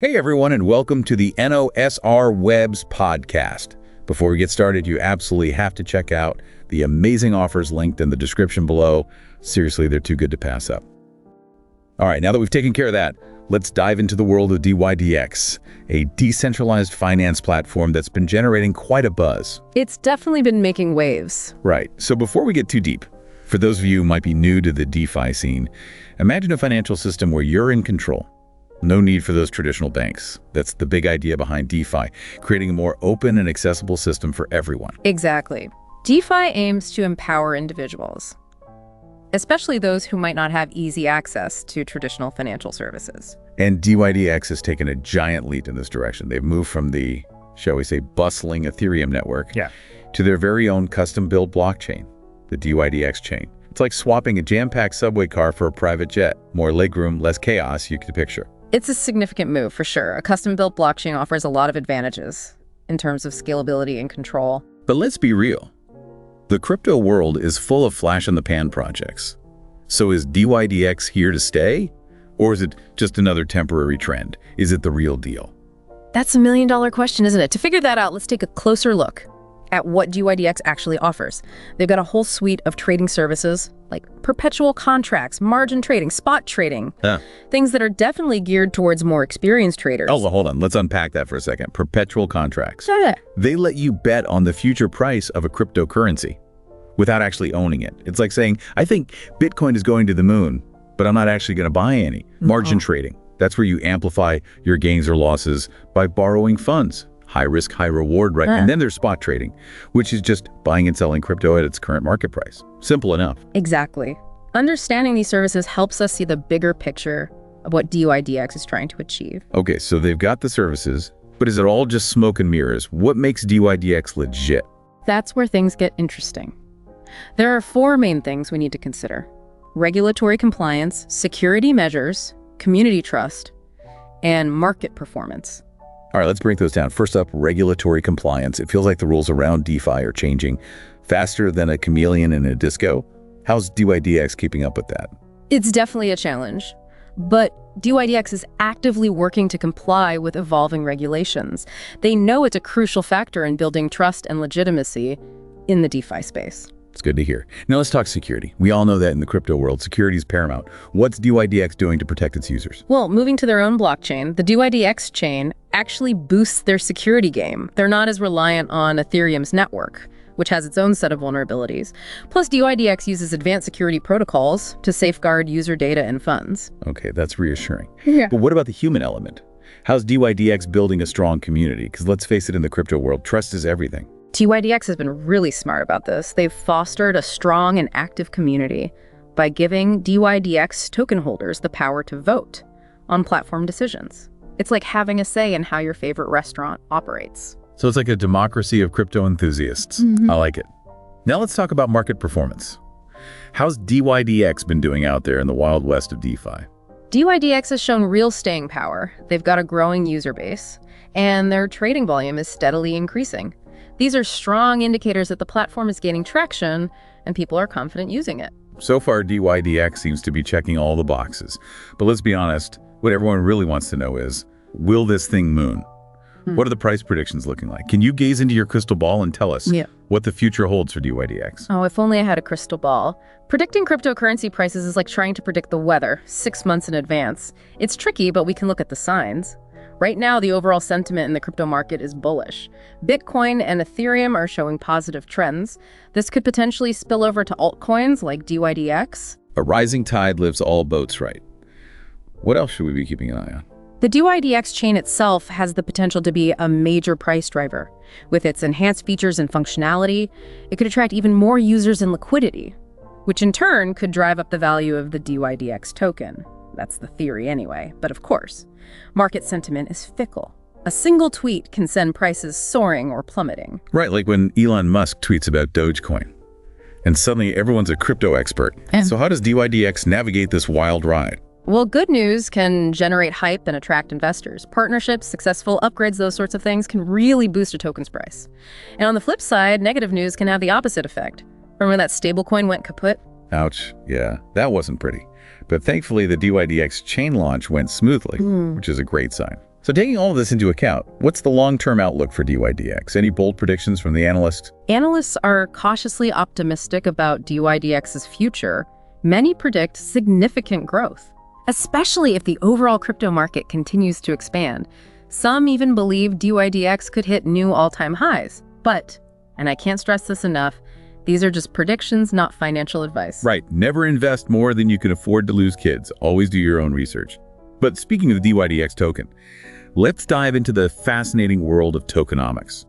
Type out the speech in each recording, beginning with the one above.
Hey everyone, and welcome to the NOSR Webs podcast. Before we get started, you absolutely have to check out the amazing offers linked in the description below. Seriously, they're too good to pass up. All right, now that we've taken care of that, let's dive into the world of dYdX, a decentralized finance platform that's been generating quite a buzz. It's definitely been making waves. Right, so before we get too deep, for those of you who might be new to the DeFi scene, imagine a financial system where you're in control. No need for those traditional banks. That's the big idea behind DeFi, creating a more open and accessible system for everyone. Exactly. DeFi aims to empower individuals, especially those who might not have easy access to traditional financial services. And dYdX has taken a giant leap in this direction. They've moved from the, shall we say, bustling Ethereum network to their very own custom-built blockchain, the dYdX chain. It's like swapping a jam-packed subway car for a private jet. More legroom, less chaos, you could picture. It's a significant move, for sure. A custom-built blockchain offers a lot of advantages in terms of scalability and control. But let's be real. The crypto world is full of flash-in-the-pan projects. So is dYdX here to stay? Or is it just another temporary trend? Is it the real deal? That's a million-dollar question, isn't it? To figure that out, let's take a closer look at what dYdX actually offers. They've got a whole suite of trading services like perpetual contracts, margin trading, spot trading, things that are definitely geared towards more experienced traders. Oh, well, hold on. Let's unpack that for a second. Perpetual contracts. They let you bet on the future price of a cryptocurrency without actually owning it. It's like saying, I think Bitcoin is going to the moon, but I'm not actually going to buy any. Margin trading. That's where you amplify your gains or losses by borrowing funds. High risk, high reward, right? And then there's spot trading, which is just buying and selling crypto at its current market price. Simple enough. Exactly. Understanding these services helps us see the bigger picture of what dYdX is trying to achieve. Okay, so they've got the services, but is it all just smoke and mirrors? What makes dYdX legit? That's where things get interesting. There are four main things we need to consider: regulatory compliance, security measures, community trust, and market performance. All right, let's break those down. First up, regulatory compliance. It feels like the rules around DeFi are changing faster than a chameleon in a disco. How's dYdX keeping up with that? It's definitely a challenge, but dYdX is actively working to comply with evolving regulations. They know it's a crucial factor in building trust and legitimacy in the DeFi space. It's good to hear. Now let's talk security. We all know that in the crypto world, security is paramount. What's dYdX doing to protect its users? Well, moving to their own blockchain, the dYdX chain actually boosts their security game. They're not as reliant on Ethereum's network, which has its own set of vulnerabilities. Plus, dYdX uses advanced security protocols to safeguard user data and funds. Okay, that's reassuring. But what about the human element? How's dYdX building a strong community? Because let's face it, in the crypto world, trust is everything. dYdX has been really smart about this. They've fostered a strong and active community by giving dYdX token holders the power to vote on platform decisions. It's like having a say in how your favorite restaurant operates. So it's like a democracy of crypto enthusiasts. I like it. Now let's talk about market performance. How's dYdX been doing out there in the wild west of DeFi? dYdX has shown real staying power. They've got a growing user base, and their trading volume is steadily increasing. These are strong indicators that the platform is gaining traction and people are confident using it. So far, dYdX seems to be checking all the boxes. But let's be honest, what everyone really wants to know is, will this thing moon? What are the price predictions looking like? Can you gaze into your crystal ball and tell us what the future holds for dYdX? Oh, if only I had a crystal ball. Predicting cryptocurrency prices is like trying to predict the weather 6 months in advance. It's tricky, but we can look at the signs. Right now, the overall sentiment in the crypto market is bullish. Bitcoin and Ethereum are showing positive trends. This could potentially spill over to altcoins like dYdX. A rising tide lifts all boats, right? What else should we be keeping an eye on? The dYdX chain itself has the potential to be a major price driver. With its enhanced features and functionality, it could attract even more users and liquidity, which in turn could drive up the value of the dYdX token. That's the theory anyway. But of course, market sentiment is fickle. A single tweet can send prices soaring or plummeting. Right, like when Elon Musk tweets about Dogecoin. And suddenly everyone's a crypto expert. So how does dYdX navigate this wild ride? Well, good news can generate hype and attract investors. Partnerships, successful upgrades, those sorts of things can really boost a token's price. And on the flip side, negative news can have the opposite effect. Remember when that stablecoin went kaput? Ouch, yeah, that wasn't pretty. But thankfully, the dYdX chain launch went smoothly, which is a great sign. So taking all of this into account, what's the long-term outlook for dYdX? Any bold predictions from the analysts? Analysts are cautiously optimistic about dYdX's future. Many predict significant growth, especially if the overall crypto market continues to expand. Some even believe dYdX could hit new all-time highs. But, and I can't stress this enough, these are just predictions, not financial advice. Right. Never invest more than you can afford to lose, kids. Always do your own research. But speaking of the dYdX token, let's dive into the fascinating world of tokenomics.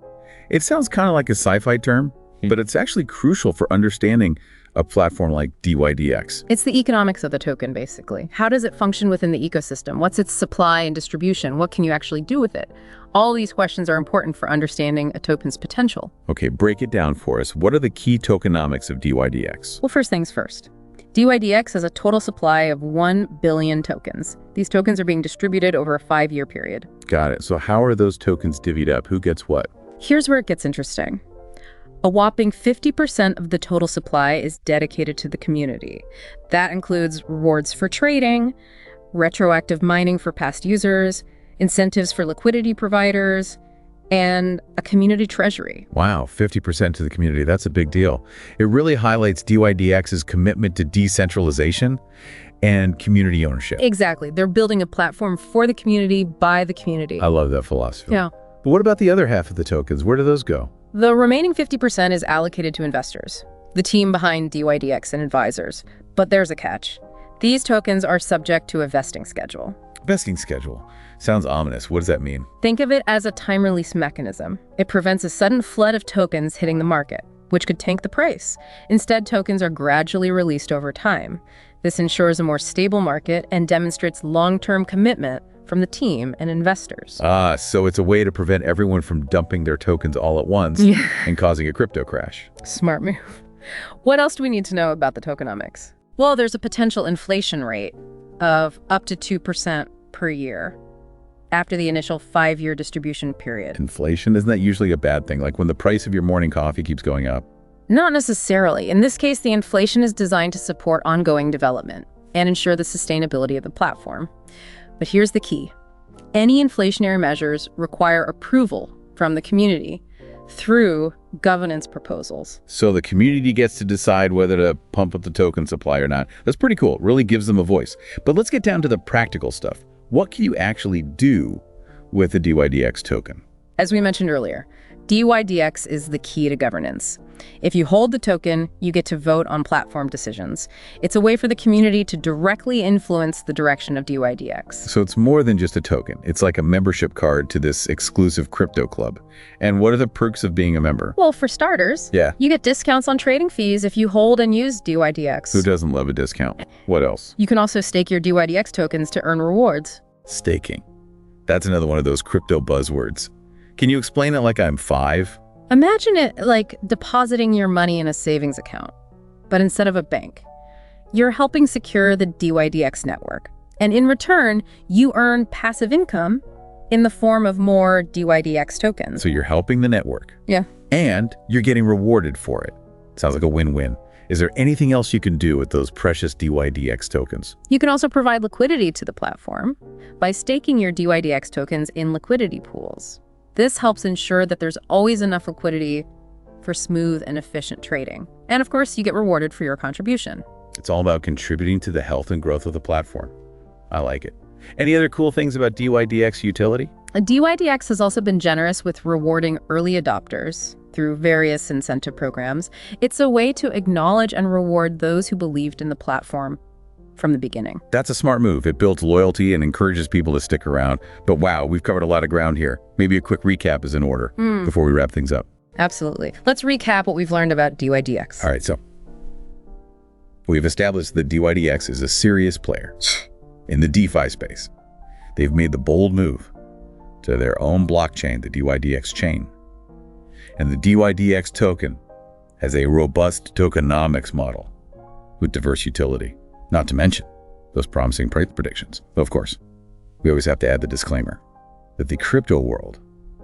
It sounds kind of like a sci-fi term, but it's actually crucial for understanding a platform like dYdX. It's the economics of the token, basically. How does it function within the ecosystem? What's its supply and distribution? What can you actually do with it? All these questions are important for understanding a token's potential. Okay, break it down for us. What are the key tokenomics of dYdX? Well, first things first. dYdX has a total supply of 1 billion tokens. These tokens are being distributed over a 5-year period. Got it. So how are those tokens divvied up? Who gets what? Here's where it gets interesting. A whopping 50% of the total supply is dedicated to the community. That includes rewards for trading, retroactive mining for past users, incentives for liquidity providers, and a community treasury. Wow, 50% to the community. That's a big deal. It really highlights dYdX's commitment to decentralization and community ownership. Exactly. They're building a platform for the community, by the community. I love that philosophy. Yeah. But what about the other half of the tokens? Where do those go? The remaining 50% is allocated to investors, the team behind dYdX and advisors. But there's a catch. These tokens are subject to a vesting schedule. Vesting schedule. Sounds ominous. What does that mean? Think of it as a time release mechanism. It prevents a sudden flood of tokens hitting the market, which could tank the price. Instead, tokens are gradually released over time. This ensures a more stable market and demonstrates long-term commitment from the team and investors. So it's a way to prevent everyone from dumping their tokens all at once and causing a crypto crash. Smart move. What else do we need to know about the tokenomics? Well, there's a potential inflation rate of up to 2% per year after the initial 5-year distribution period. Inflation? Isn't that usually a bad thing? Like when the price of your morning coffee keeps going up? Not necessarily. In this case, the inflation is designed to support ongoing development and ensure the sustainability of the platform. But here's the key. Any inflationary measures require approval from the community through governance proposals. So the community gets to decide whether to pump up the token supply or not. That's pretty cool. It really gives them a voice. But let's get down to the practical stuff. What can you actually do with the dYdX token? As we mentioned earlier, dYdX is the key to governance. If you hold the token, you get to vote on platform decisions. It's a way for the community to directly influence the direction of dYdX. So it's more than just a token. It's like a membership card to this exclusive crypto club. And what are the perks of being a member? Well, for starters, you get discounts on trading fees if you hold and use dYdX. Who doesn't love a discount? What else? You can also stake your dYdX tokens to earn rewards. Staking. That's another one of those crypto buzzwords. Can you explain it like I'm 5? Imagine it like depositing your money in a savings account, but instead of a bank. You're helping secure the dYdX network. And in return, you earn passive income in the form of more dYdX tokens. So you're helping the network. Yeah. And you're getting rewarded for it. Sounds like a win-win. Is there anything else you can do with those precious dYdX tokens? You can also provide liquidity to the platform by staking your dYdX tokens in liquidity pools. This helps ensure that there's always enough liquidity for smooth and efficient trading. And of course, you get rewarded for your contribution. It's all about contributing to the health and growth of the platform. I like it. Any other cool things about dYdX utility? dYdX has also been generous with rewarding early adopters through various incentive programs. It's a way to acknowledge and reward those who believed in the platform from the beginning. That's a smart move. It builds loyalty and encourages people to stick around. But wow, we've covered a lot of ground here. Maybe a quick recap is in order before we wrap things up. Absolutely. Let's recap what we've learned about dYdX. All right, so we've established that dYdX is a serious player in the DeFi space. They've made the bold move to their own blockchain, the dYdX chain. And the dYdX token has a robust tokenomics model with diverse utility. Not to mention those promising price predictions. But of course, we always have to add the disclaimer that the crypto world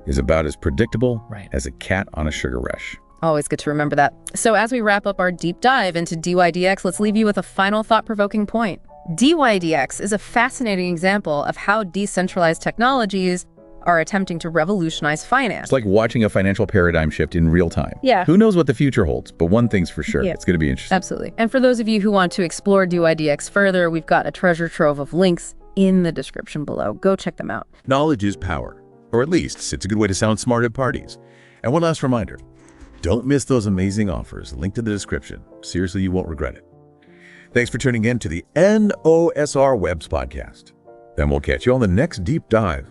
is about as predictable as a cat on a sugar rush. Always good to remember that. So as we wrap up our deep dive into dYdX, let's leave you with a final thought-provoking point. dYdX is a fascinating example of how decentralized technologies are attempting to revolutionize finance. It's like watching a financial paradigm shift in real time. Yeah. Who knows what the future holds, but one thing's for sure, it's going to be interesting. Absolutely. And for those of you who want to explore dYdX further, we've got a treasure trove of links in the description below. Go check them out. Knowledge is power, or at least it's a good way to sound smart at parties. And one last reminder, don't miss those amazing offers linked in the description. Seriously, you won't regret it. Thanks for tuning in to the NOSR Webs podcast. Then we'll catch you on the next deep dive.